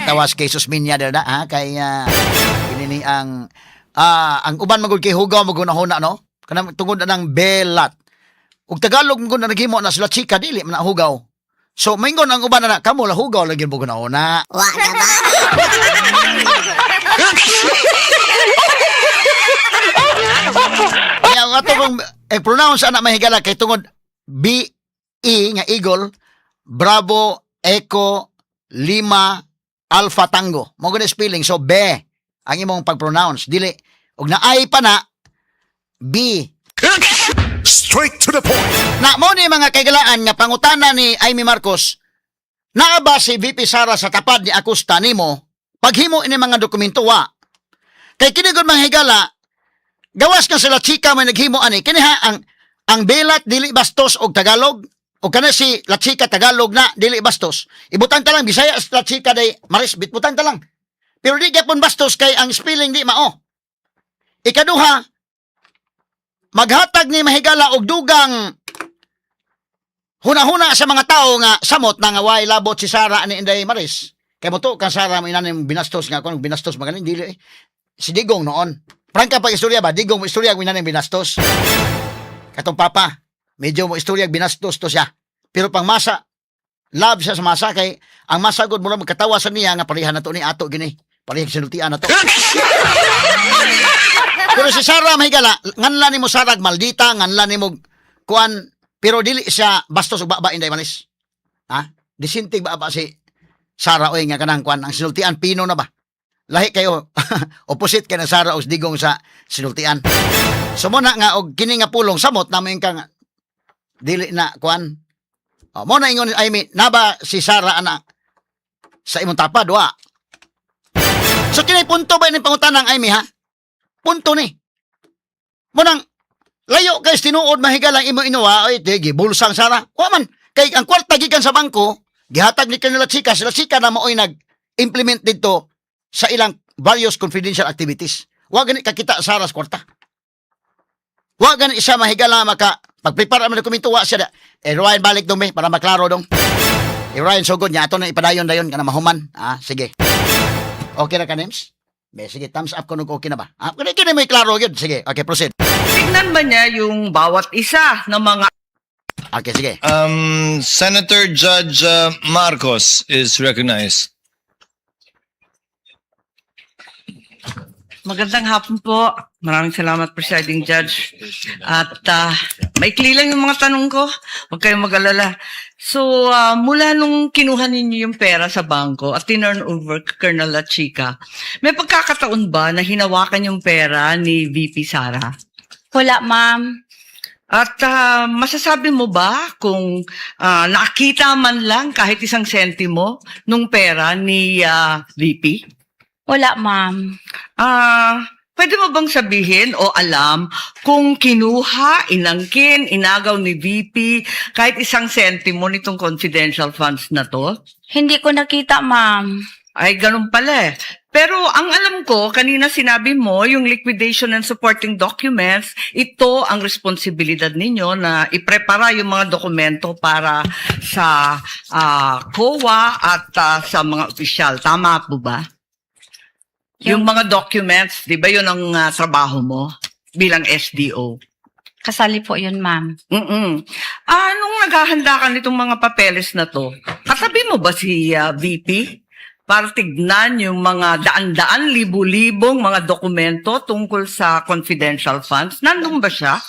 Tawas kay Susminya na ha kay kinini ang uban magud kay hugaw magud na huna no. Kanang tungod na ng belat. Ug Tagalog magud na naghimo na sila chika dili man na hugaw. So maingon ang uban na kamo la hugaw lagi mo na huna. Wa na ba? Kaya ang ato kong pronounce anak mahigala kay tungod B-E nga Eagle, Bravo, Echo, Lima, Alpha Tango. Mo gud spelling so be ang imong pag-pronounce dili ug naay pa na B. Straight to the point. Na mo ni mga kaigalaan nga pangutana ni Amy Marcos. Naa ba si VP Sara sa tapad ni Acosta nimo paghimo ini mga dokumento wa? Kay kini gud mga higala gawas ka sila chika may naghimo ani kini ha ang belat dili bastos og Tagalog o kana si la chika Tagalog na dili bastos. Ibutang ta lang Bisaya la chika day Maris bitbutang ta lang. Pero di gyapon bastos kay ang spelling di mao. Ikaduha, maghatag ni mahigala og dugang huna-huna sa mga tao nga samot na nga way labot si Sara ani Inday Maris. Kay mo to kan Sara mo inanim binastos nga kun binastos magaling dili si Digong noon. Prangka pa istorya ba? Digong mo istorya kung inanim binastos. Katong papa, medyo mo istorya binastos to siya. Pero pang masa, love siya sa masa kay ang masa gud mo lang magkatawa sa niya nga parihan na to ni ato gini. Parihag sinultian na to. Pero si Sara mahigala, nganla nimo Sara maldita, nganla nimo kuan, pero dili siya bastos ug baba Inday Manis. Ha? Disintig ba si Sara oy nga kanang kuan ang sinultian pino na ba? Lahi kayo opposite kay na Sara ug Digong sa sinultian. So mo na nga og kini nga pulong samot namin kang dili na kuan. Mo na ingon I mean naba si Sara ana sa imong tapad wa. So kini punto ba ni pangutanang Amy ha? Punto ni. Mo nang layo kay tinuod mahigalang imo inuwa ay tigi bulsang Sara. Wa man kay ang kwarta gikan sa bangko gihatag ni kanila chika sila chika na mo'y nag-implement dito sa ilang various confidential activities. Wa gani kakita Sara sa kwarta. Wa gani siya mahigala maka pag-prepare man dokumento wa siya. Ryan balik dong be para maklaro dong. Ryan so good niya ato na ipadayon-dayon kana mahuman. Sige. Okay na ka, Nems? Be, sige, thumbs up kung okay na ba? Kini may klaro yun. Sige, okay, proceed. Tignan ba niya yung bawat isa ng mga Okay, sige. Senator Judge Marcos is recognized. Magandang hapon po. Maraming salamat, Presiding Judge. At maikli lang yung mga tanong ko. Huwag kayong mag-alala. So, mula nung kinuha ninyo yung pera sa bangko at tinurn over kay Colonel La Chica, may pagkakataon ba na hinawakan yung pera ni VP Sara? Wala, ma'am. At masasabi mo ba kung nakita man lang kahit isang sentimo nung pera ni VP? Wala, ma'am. Pwede mo bang sabihin o alam kung kinuha, inangkin, inagaw ni VP kahit isang sentimo nitong confidential funds na to? Hindi ko nakita, ma'am. Ay, ganun pala eh. Pero ang alam ko, kanina sinabi mo, yung liquidation and supporting documents, ito ang responsibilidad ninyo na iprepara yung mga dokumento para sa COA at sa mga opisyal. Tama po ba? Yung mga documents, di ba yun ang trabaho mo bilang SDO? Kasali po yun, ma'am. Nung naghahanda ka nitong mga papeles na to, katabi mo ba si VP? Para tignan yung mga daan-daan, libu-libong mga dokumento tungkol sa confidential funds. Nandun ba siya?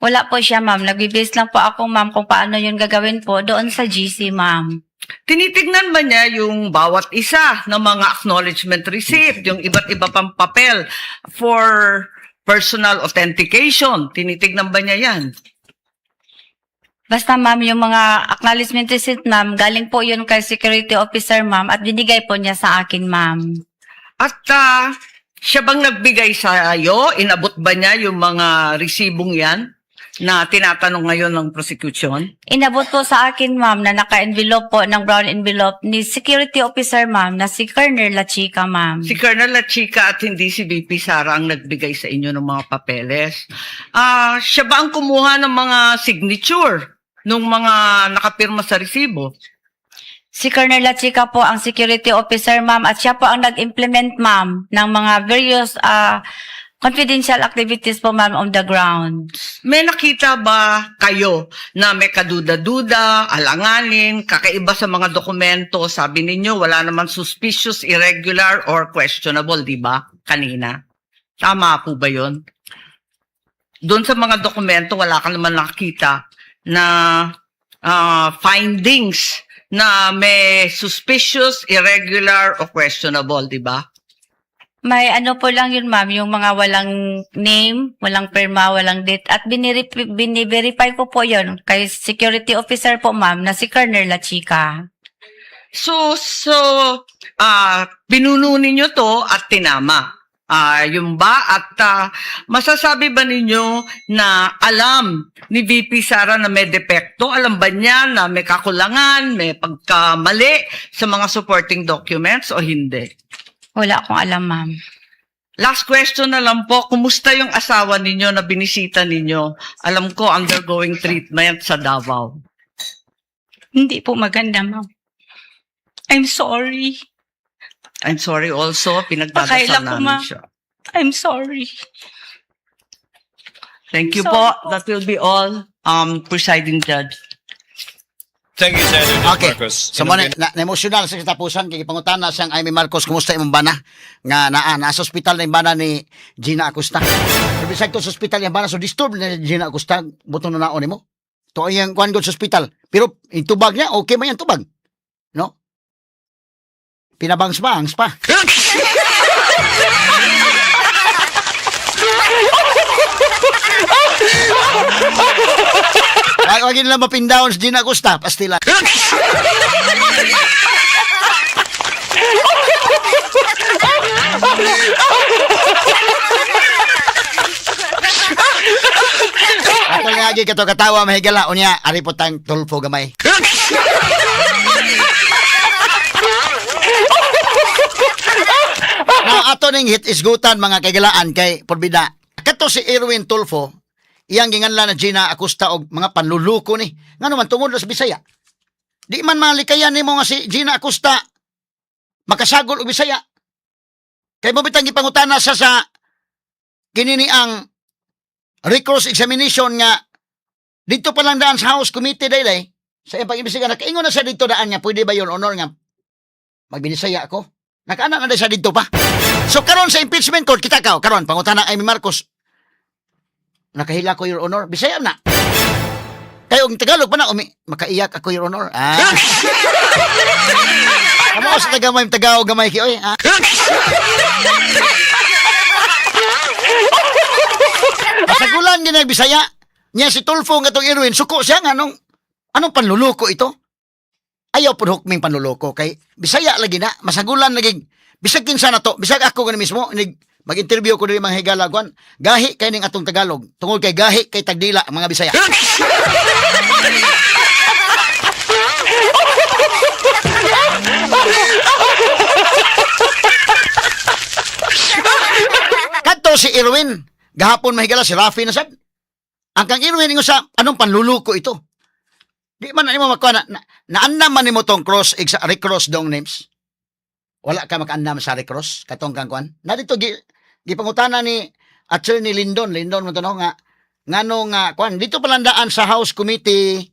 Wala po siya, ma'am. Nag-base lang po ako, ma'am, kung paano yun gagawin po doon sa GC, ma'am. Tinitignan ba niya yung bawat isa ng mga acknowledgement receipt, yung iba't iba pang papel for personal authentication? Tinitignan ba niya yan? Basta, ma'am, yung mga acknowledgement receipt, ma'am, galing po yun kay security officer, ma'am, at binigay po niya sa akin, ma'am. At siya bang nagbigay sa iyo? Inabot ba niya yung mga resibong yan na tinatanong ngayon ng prosecution? Inabot po sa akin, ma'am, na naka-envelope po ng brown envelope ni security officer, ma'am, na si Colonel La Chica, ma'am. Si Colonel La Chica at hindi si VP Sara ang nagbigay sa inyo ng mga papeles. Siya ba ang kumuha ng mga signature nung mga nakapirma sa resibo? Si Colonel La Chica po ang security officer, ma'am, at siya po ang nag-implement, ma'am, ng mga various confidential activities po, ma'am, on the ground. May nakita ba kayo na may kaduda-duda, alanganin, kakaiba sa mga dokumento? Sabi ninyo, wala naman suspicious, irregular, or questionable, di ba? Kanina. Tama po ba yun? Doon sa mga dokumento, wala ka naman nakita na findings na may suspicious, irregular, or questionable, di ba? May ano po lang yun, ma'am, yung mga walang name, walang perma, walang date, at bini-verify ko po yun kay security officer po, ma'am, na si Colonel La Chica. So, pinuno ninyo to at tinama. Yung ba? At masasabi ba ninyo na alam ni VP Sara na may depekto? Alam ba niya na may kakulangan, may pagkamali sa mga supporting documents o hindi? Wala akong alam, ma'am. Last question na lang po, kumusta yung asawa ninyo na binisita ninyo? Alam ko, undergoing treatment sa Davao. Hindi po maganda, ma'am. I'm sorry. I'm sorry also, pinagdadasal Pakaila ko, namin ma'am. siya. I'm sorry. Thank you Sorry po. That will be all, presiding judge. Thank you, Senator Okay. Marcos. So mo na emotional sa katapusan kay pangutana siyang Amy Marcos kumusta imong bana nga nasa ospital na yung bana ni Gina Acosta. Pero bisag to sa ospital yung bana so disturb na Gina Acosta buto na naon nimo. To ang kuan gud sa ospital. Pero itubag niya okay man yan tubag. No? Pinabangs pa, hangs pa. Ay, wag nila mapindawon sa Gina Acosta, pastila. Ako nga lagi kato katawa mahigala unya ari po tang tulfo gamay. Now, ato ning hit isgutan mga kaigalaan kay Porbida. Kato si Erwin Tulfo, iyang ginganlan na Gina Acosta og mga panluluko ni. Ngano man tungod sa Bisaya. Di man malikayan nimo nga si Gina Acosta makasagol og Bisaya. Kay mo bitang gipangutana sa kinini ang recourse examination nga dito pa lang daan sa House Committee dayday sa iyang pag-imbestiga nakaingon na sa dito daan nga pwede ba yon honor nga magbinisaya ako. Nakaana na siya dito pa. So karon sa impeachment court kita karon pangutana Amy Marcos. Nakahila ko your honor. Bisaya na. Kayo ang Tagalog pa na makaiyak ako your honor. Ano sa tagamay tagaw gamay ki oy. Masagulan din ang Bisaya. Niya si Tulfo nga tong Erwin suko siya nga anong panluluko ito? Ayaw po hukming panluloko kay Bisaya lagi na masagulan lagi bisag kinsa na to bisag ako gani mismo mag-interview ko diri mga higalagwan gahi kay ning atong Tagalog tungod kay gahi kay tagdila mga Bisaya. Kadto si Erwin gahapon mahigala si Rafi na sad ang kang Erwin ingon sa anong panluluko ito. Di man nimo makuha naandam man nimo tong recross dong names. Wala ka makaandam sa recross katong kang kuan. Na dito gipangutana ni Attorney Lindon mo to no nga ngano nga kuan dito palandaan sa House Committee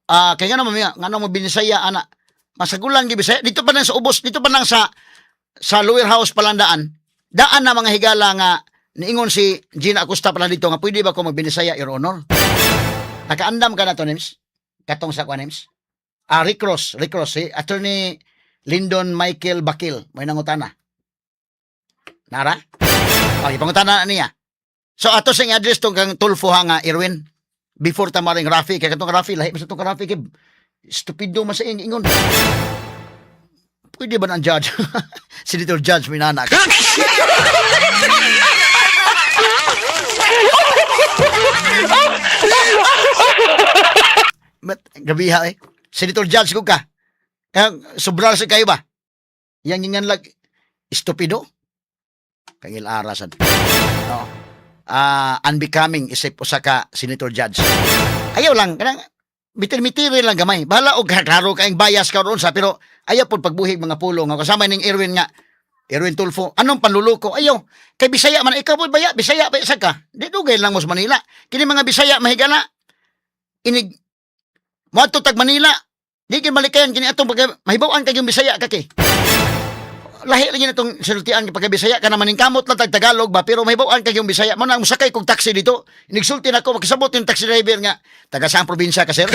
kay ngano mo binisaya ana masagulan gi Bisaya dito pa lang sa ubos dito pa lang sa lower house palandaan daan na mga higala nga niingon si Gina Acosta pala dito nga pwede ba ko magbinisaya your honor. Nakaandam ka na to names. Katong sa kwanems. Recross si Attorney Lyndon Michael Bakil. May nangutana. Nara? Okay, pangutana na niya. So, ato sing address tong kang Tulfo nga Erwin. Before tamaring Rafi. Kaya katong Rafi, lahi sa tong Rafi. Stupido man sa ingon. Pwede ba ng judge? Senator Judge, may nanak. Gabiha Senator Judge ko ka. Sobral sa kayo ba? Yang ingan lag estupido. Kangil arasan. No. Unbecoming isip usa ka Senator Judge. Ayaw lang kanang bitir-mitiri lang gamay. Bahala og klaro kaing bias ka ron sa pero ayaw pod pagbuhig mga pulo nga kasama ning Erwin nga. Erwin Tulfo, anong panluluko? Ayaw, kay Bisaya man ikaw pod baya, Bisaya ba isa ka? Di dugay lang mo sa Manila. Kini mga Bisaya mahigala. Inig moadto tag Manila. Di gyud malikayan kini atong pag mahibaw-an kay yung Bisaya ka kay. Lahi lagi na itong sinultian pagka Bisaya ka naman ng kamot lang tag Tagalog ba pero may bawaan kayong Bisaya mo na sakay kong taxi dito inigsulti na ako magkasabot yung taxi driver nga taga saang probinsya ka sir